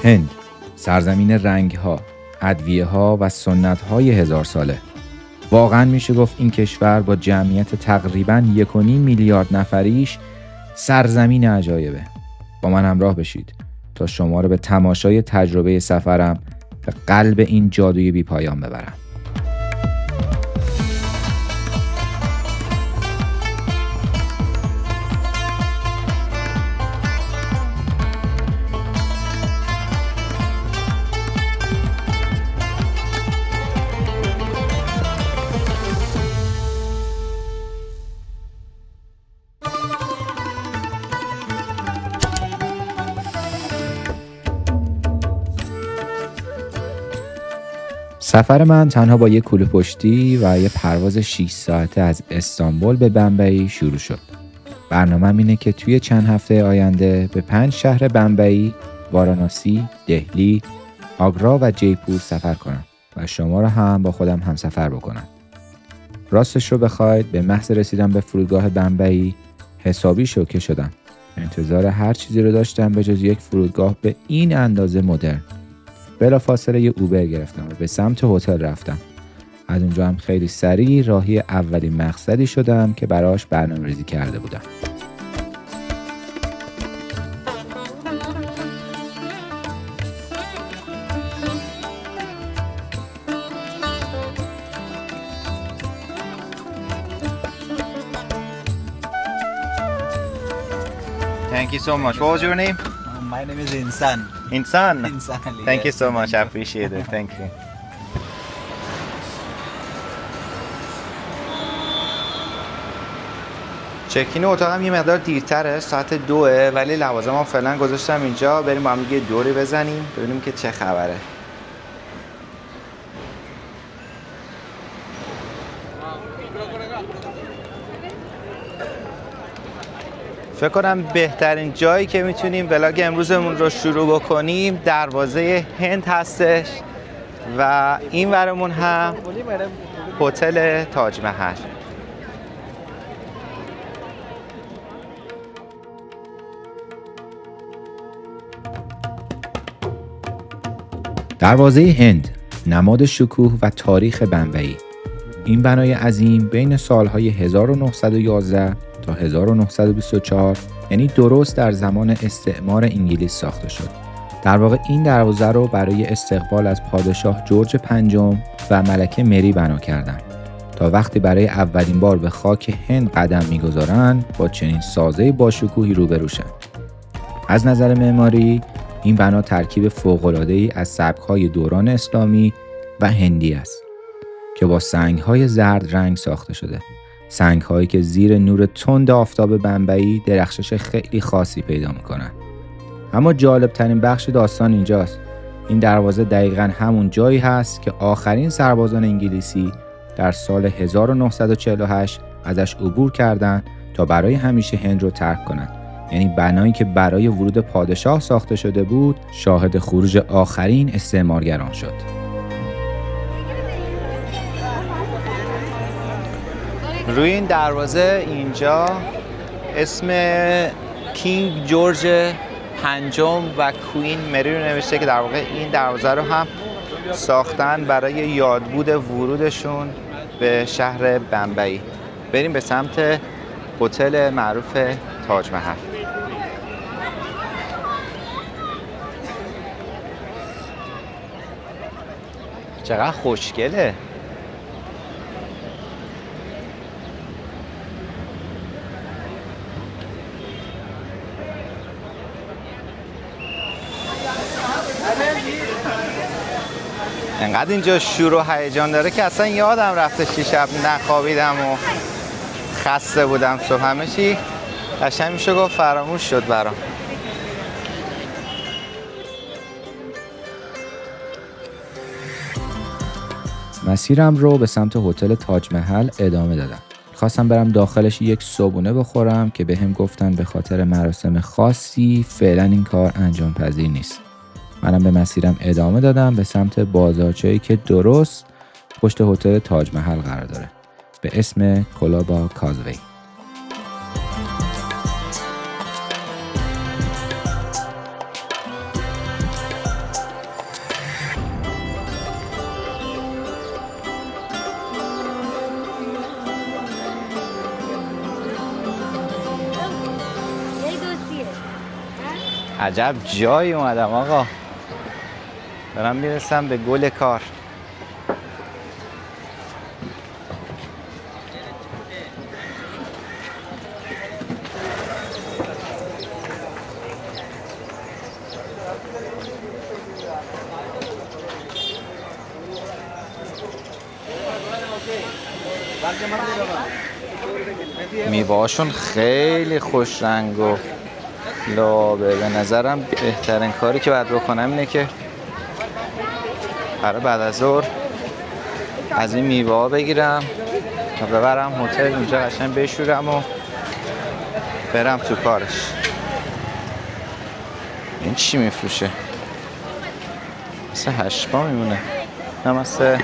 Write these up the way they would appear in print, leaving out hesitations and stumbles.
هند، سرزمین رنگ‌ها، ادویه‌ها و سنت‌های 1000 ساله. واقعاً میشه گفت این کشور با جمعیت تقریباً 1.5 میلیارد نفریش سرزمین عجایبه. با من همراه بشید تا شما رو به تماشای تجربه سفرم به قلب این جادوی بی پایان ببرم. سفر من تنها با یک کوله پشتی و یک پرواز 6 ساعته از استانبول به بمبئی شروع شد. برنامه‌م اینه که توی چند هفته آینده به 5 شهر بمبئی، واراناسی، دهلی، آگرا و جیپور سفر کنم و شما رو هم با خودم همسفر بکنم. راستش رو بخواید به محض رسیدن به فرودگاه بمبئی حسابی شوکه شدم. انتظار هر چیزی رو داشتم به جز یک فرودگاه به این اندازه مدرن. بلافاصله یه اوبر گرفتم و به سمت هتل رفتم. از اونجا هم خیلی سریع راهی اولین مقصدی شدم که براش برنامه‌ریزی کرده بودم. Thank you so much. What was your name? My name is Insan. Insan. Insan. Thank you yes. so much. I appreciate it. Thank you. چکین اتاقم یه مقدار دیرتره، ساعت 2 ولی لوازمم فعلا گذاشتم اینجا. بریم با هم یه دوری بزنیم ببینیم که چه خبره. فکر کنم بهترین جایی که میتونیم ولاگ امروزمون رو شروع بکنیم دروازه هند هستش و این ورمون هم هتل تاج محل. دروازه هند، نماد شکوه و تاریخ بمبئی. این بنای عظیم بین سالهای 1911 تا 1924 یعنی درست در زمان استعمار انگلیس ساخته شد. در واقع این دروازه رو برای استقبال از پادشاه جورج پنجم و ملکه مری بنا کردند تا وقتی برای اولین بار به خاک هند قدم می‌گذارن با چنین سازه باشکوهی روبروشن. از نظر معماری این بنا ترکیب فوق‌العاده‌ای از سبک‌های دوران اسلامی و هندی است که با سنگ‌های زرد رنگ ساخته شده. سنگ‌هایی که زیر نور تند آفتاب بمبئی درخشش خیلی خاصی پیدا می‌کنند. اما جالب‌ترین بخش داستان اینجاست. این دروازه دقیقاً همون جایی هست که آخرین سربازان انگلیسی در سال 1948 ازش عبور کردند تا برای همیشه هند رو ترک کنند. یعنی بنایی که برای ورود پادشاه ساخته شده بود، شاهد خروج آخرین استعمارگران شد. روی این دروازه اینجا اسم کینگ جورج پنجم و کوین مری رو نوشته که در واقع این دروازه رو هم ساختن برای یادبود ورودشون به شهر بمبئی. بریم به سمت هتل معروف تاج محل. چقدر خوشگله. انقدر اینجا شور و هیجان داره که اصلا یادم رفته 6 شب نخوابیدم و خسته بودم. صبح همه چی قشنگ میشه گفت فراموش شد برام. مسیرم رو به سمت هتل تاج محل ادامه دادم. خواستم برم داخلش یک صبحونه بخورم که بهم گفتن به خاطر مراسم خاصی فعلا این کار انجام پذیر نیست. منم به مسیرم ادامه دادم به سمت بازارچه‌ای که درست پشت هتل تاج محل قرار داره به اسم کلابا کازوی. عجب جایی اومدم آقا. دارم میرسم به گل کار. میوه‌هاشون خیلی خوش رنگ و لابه. به نظرم بهترین کاری که باید بکنم اینه که برای بعد از ظهر از این میوه‌ها بگیرم و ببرم هتل، اونجا قشنگ بشورم و برم تو کارش. این چی میفروشه؟ مثل هشپا میمونه، نه مثل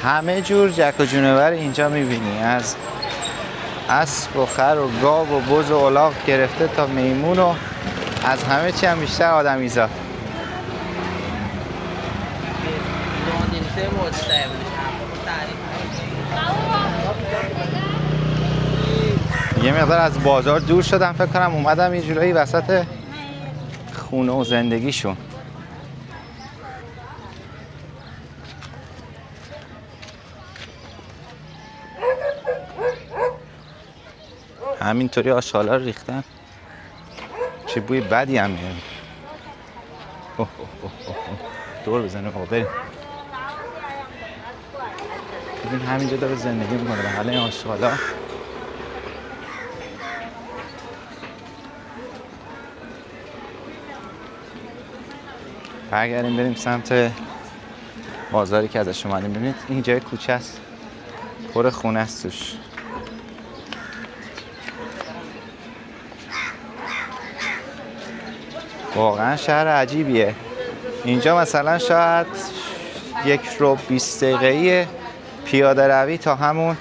همه جور جک و جونور اینجا میبینی، از اسب و خر و گاو و بز و الاغ گرفته تا میمون و از همه چی هم بیشتر آدمیزاد. یه مقدار از بازار دور شدم، فکر کنم اومدم یه جورایی وسط خونه و زندگیشون. همینطوری آشغالا رو ریختن، چه بوی بدی هم میاد. دور بزنه بابا بریم. ببین همینجا داره زندگی میکنه بغل این آشغالا. برگردیم بریم سمت بازاری که ازش اومدیم. ببینید این جای کوچه است، پر خونه است توش. واقعا شهر عجیبیه. اینجا مثلا شاید 1:20 دقیقه‌ای پیاده روی تا همون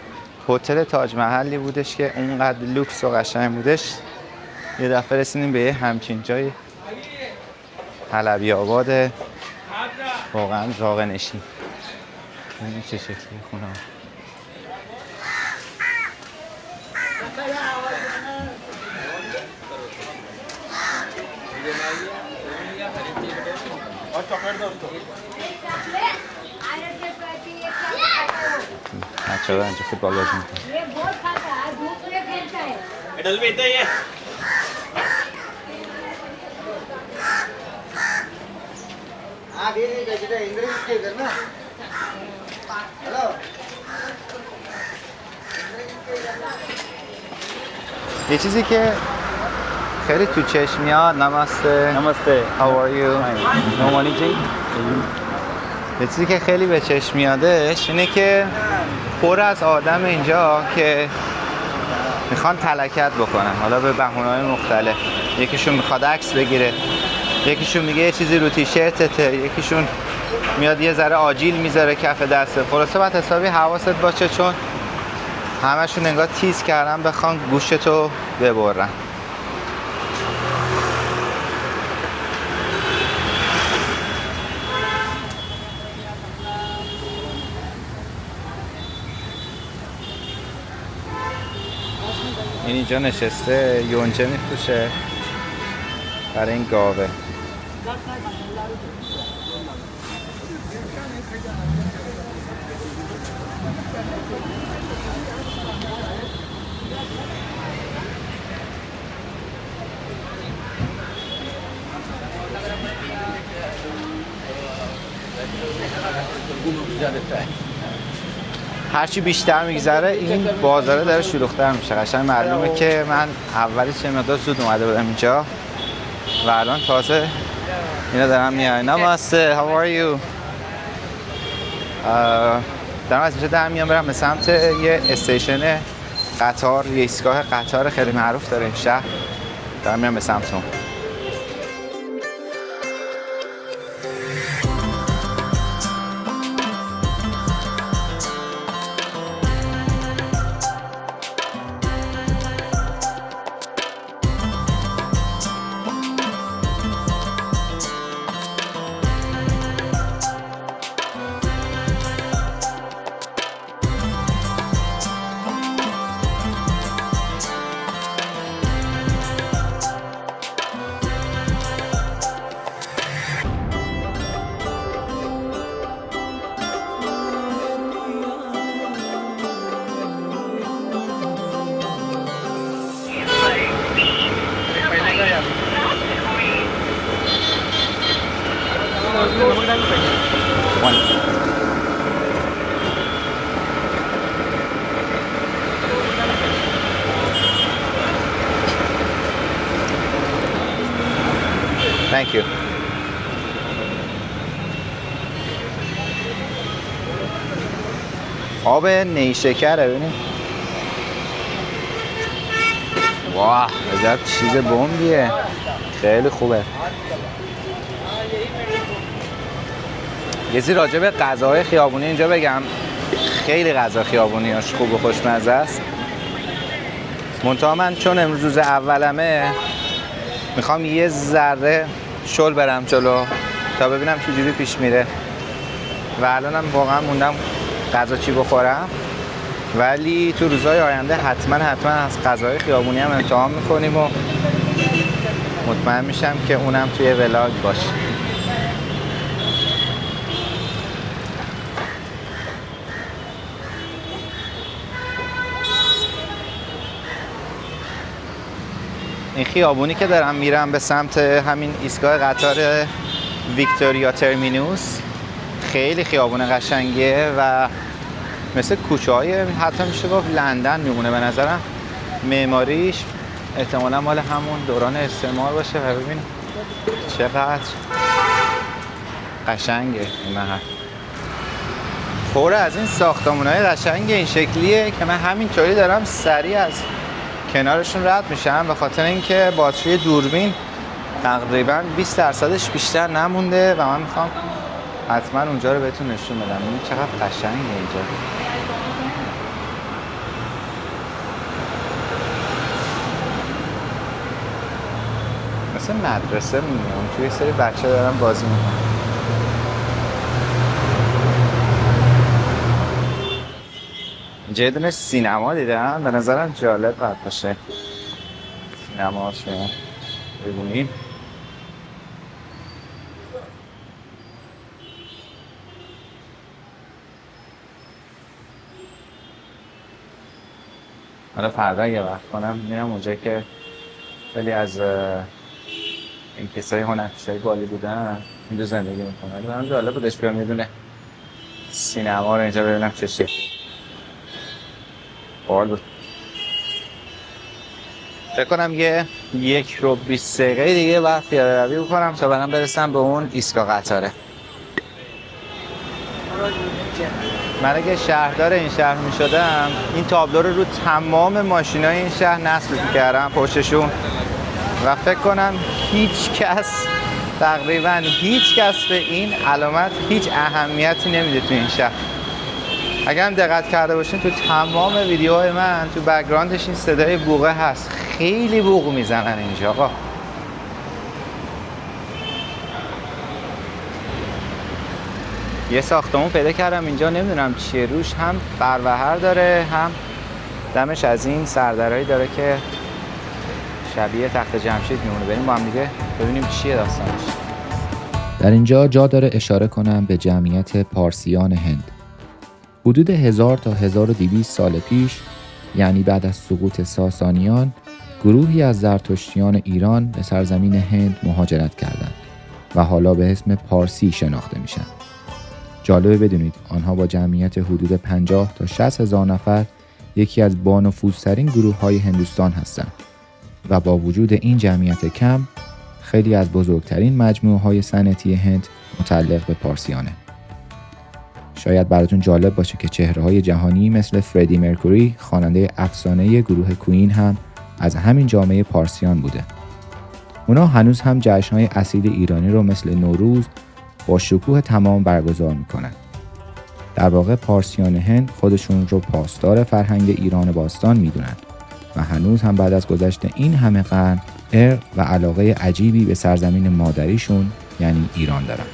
هتل تاج محلی بودش که اونقدر لوکس و قشنگ بودش. یه دفعه رسیدیم به یه همچین جای حلبی آباد واقعا زاغ نشین. ببینید چه شکلی خونه ها. بچه ها اینجا فوتبال بازی میکنن. یه چیزی که خیلی تو چشم میاد. نمسته. نمسته. How are you? نومانی جی. یه چیزی که خیلی به چشم میادش اینه که پر از آدم اینجا که میخوان تلکت بکنن، حالا به بهونه‌های مختلف. یکیشون میخواد عکس بگیره، یکیشون میگه یه چیزی رو تیشرتته، یکیشون میاد یه ذره آجیل میذاره کف دسته. خلاصه باید حسابی حواست باشه چون همشون انگار تیز کردن بخوان گوشتو ببرن. این اینجا نشسته یونجه میفروشه برای این گاوه. هرچی بیشتر میگذره این بازاره داره شلوغ‌تر میشه. قشنگ معلومه که من اولش یه مقدار زود اومده بودم اینجا و الان تازه اینا دارن میان. نمسته. How are you? دارم از اینجا در میام برم به سمت یه استیشن قطار، یه ایستگاه قطار خیلی معروف داره این شهر. دارم میرم به سمت اون. Thank you. آب نیشکره ببینید. واه عجب چیز بمبیه. خیلی خوبه. یه چیزی راجع به غذاهای خیابونی اینجا بگم. خیلی غذا خیابونیاش خوب و خوشمزه است. منتها من چون امروز روز اولمه میخوام یه ذره شل برم جلو تا ببینم چجوری پیش میره و الانم واقعا موندم غذا چی بخورم، ولی تو روزهای آینده حتما از غذاهای خیابونی هم امتحان میکنیم و مطمئن میشم که اونم توی ولاگ باشه. این خیابونی که دارم میرم به سمت همین ایستگاه قطار ویکتوریا ترمینوس خیلی خیابون قشنگیه و مثل کوچه‌های حتی میشه گفت لندن میمونه. به نظرم معماریش احتمالا مال همون دوران استعمار باشه و ببین چقدر قشنگه این محل. پر از این ساختمان‌های قشنگ این شکلیه که من همینطوری دارم سریع از کنارشون رد میشم به خاطر اینکه باتری دوربین تقریبا 20%ش بیشتر نمونده و من میخوام حتما اونجا رو بهتون نشون بدم. ببینید چقدر قشنگه اینجا. مثل مدرسه میمونم توی سری بچه دارن بازی میکنن. اینجا یه دونه سینما دیدم، به نظرم جالب باید باشه سینما شما ببینید. حالا فردا یه وقت کنم میرم اونجا که خیلی از این کسای هنرپیشه‌های بالی بودن اینجا زندگی میکنن. برام جالب بودش بیام یه دونه سینما رو اینجا ببینم چه شکلی. باحال بود. فکر کنم یه 1 رو 20 دقیقه دیگه وقت پیاده روی بکنم تا برام برسم به اون ایستگاه قطاره. من اگه شهردار این شهر میشدم این تابلو رو تمام ماشینای این شهر نصب میکردم پشتشون و فکر کنم تقریبا هیچ کس به این علامت هیچ اهمیتی نمیده تو این شهر. اگر هم دقت کرده باشین تو تمام ویدیوهای من تو بک‌گراندش این صدای بوقه هست. خیلی بوق میزنن اینجا آقا. یه ساختمون پیدا کردم اینجا، نمیدونم چیه، روش هم فروهر داره هم دمش از این سردرهایی داره که شبیه تخت جمشید میمونه. بریم با هم دیگه ببینیم چیه داستانش. در اینجا جا داره اشاره کنم به جمعیت پارسیان هند. حدود 1000 تا 1200 سال پیش، یعنی بعد از سقوط ساسانیان، گروهی از زرتشتیان ایران به سرزمین هند مهاجرت کردند و حالا به اسم پارسی شناخته میشن. جالبه بدونید آنها با جمعیت حدود 50 تا 60 هزار نفر یکی از بانفوذترین گروه‌های هندوستان هستند و با وجود این جمعیت کم خیلی از بزرگترین مجموعه‌های صنعتی هند متعلق به پارسیانه. شاید براتون جالب باشه که چهره‌های جهانی مثل فردی مرکوری، خواننده افسانه گروه کوین، هم از همین جامعه پارسیان بوده. اونا هنوز هم جشن‌های اصیل ایرانی رو مثل نوروز با شکوه تمام برگزار میکنن. در واقع پارسیان هند خودشون رو پاسدار فرهنگ ایران باستان میدونن و هنوز هم بعد از گذشت این همه قرن ارق و علاقه عجیبی به سرزمین مادریشون یعنی ایران دارن.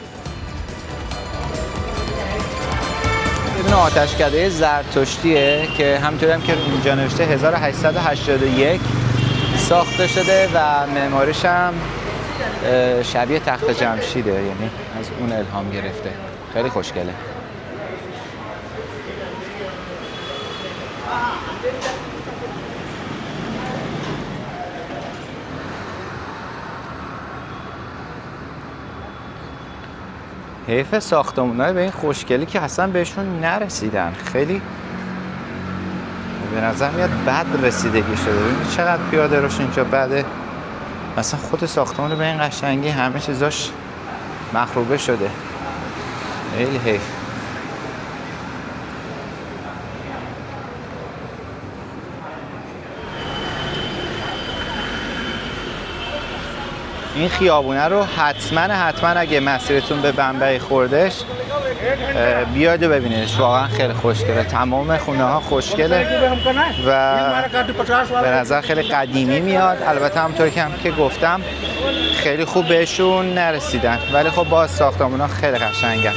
یه دونه آتشکده زرتشتیه که همونطوری هم که اینجا نوشته 1881 ساخته شده و معماریش هم شبیه تخت جمشیده، یعنی از اون الهام گرفته. خیلی خوشگله. حیف ساختمونای به این خوشگلی که اصلا بهشون نرسیدن. خیلی به نظر میاد بد رسیدگی شده. ببینید چقدر پیاده روش اینجا بده. مثلا خود ساختمان رو به این قشنگی همه چیزاش مخروبه شده. خیلی حیف. این خیابونه رو حتما اگه مسیرتون به بمبئی خوردش بیاید و ببینیدش. واقعا خیلی خوشگله. تمام خونه ها خوشگله و به نظر خیلی قدیمی میاد. البته همونطور که گفتم خیلی خوب بهشون نرسیدن، ولی خب باز ساختمون ها خیلی قشنگن.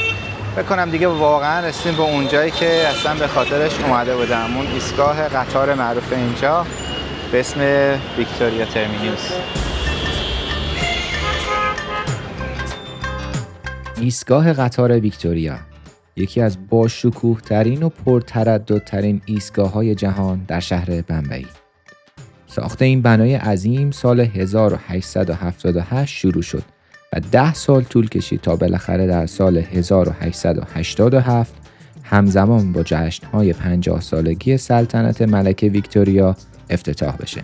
بکنم دیگه واقعا رسیدیم به اون جایی که اصلا به خاطرش اومده بودم، اون ایستگاه قطار معروف اینجا به اسم ویکتوریا ترمینوس. ایستگاه قطار ویکتوریا یکی از باشکوه ترین و پرترددترین ایستگاه‌های جهان در شهر بمبئی. ساخت این بنای عظیم سال 1878 شروع شد و 10 سال طول کشید تا بالاخره در سال 1887 همزمان با جشن‌های 50 سالگی سلطنت ملکه ویکتوریا افتتاح بشه.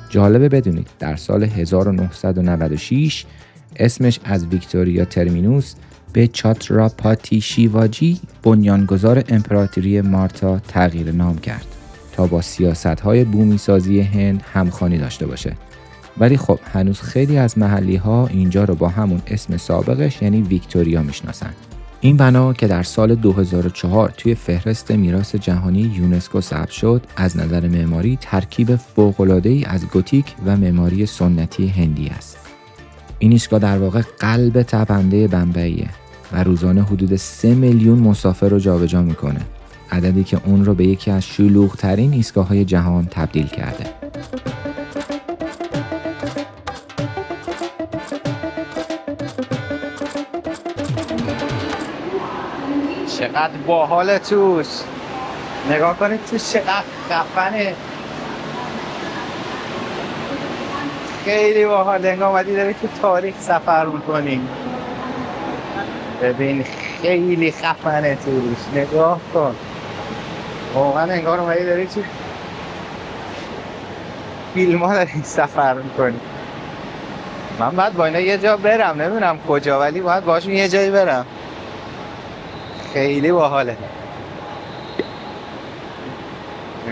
جالبه بدونید در سال 1996 اسمش از ویکتوریا ترمینوس به چاتراپاتی شیواجی بنیانگذار امپراتوری مارتا تغییر نام کرد تا با سیاست‌های بومی‌سازی هند همخوانی داشته باشه. ولی خب هنوز خیلی از محلی‌ها اینجا رو با همون اسم سابقش یعنی ویکتوریا میشناسن. این بنا که در سال 2004 توی فهرست میراث جهانی یونسکو ثبت شد، از نظر معماری ترکیب فوق‌العاده‌ای از گوتیک و معماری سنتی هندی است. این ایستگاه در واقع قلب تپنده بمبئیه و روزانه حدود 3 میلیون مسافر رو جابجا میکنه، عددی که اون رو به یکی از شلوغ‌ترین ایستگاه‌های جهان تبدیل کرده. چقدر باحال توش. نگاه کنید توش چقدر خفنه. خیلی باحال. انگار اومدی داری تو تاریخ سفر میکنی. ببین خیلی خفنه توش. نگاه کن. واقعا انگار اومدی داری تو فیلم ها داری سفر میکنی. من باید با اینا یه جا برم، نمیدونم کجا، ولی باید باشون یه جایی برم. خیلی باحاله.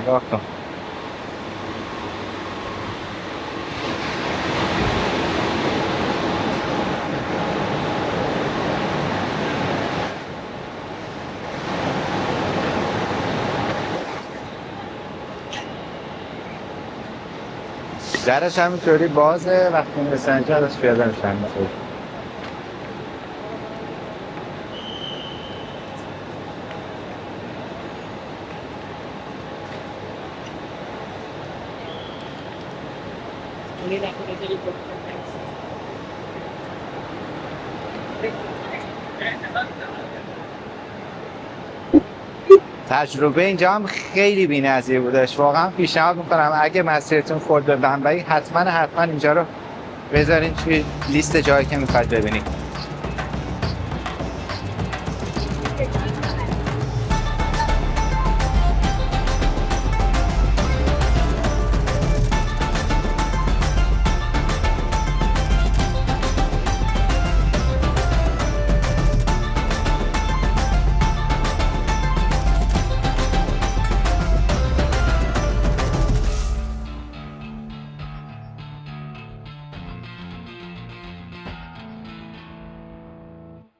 نگاه کن. درش همینطوری بازه، وقتی میرسن اینجا ازش پیاده میشن. تجربه اینجا هم خیلی بی‌نظیر بودش. واقعا پیشنهاد میکنم اگه مسیرتون خورد به بمبئی حتما اینجا رو بذارین توی لیست جایی که میخواید ببینید.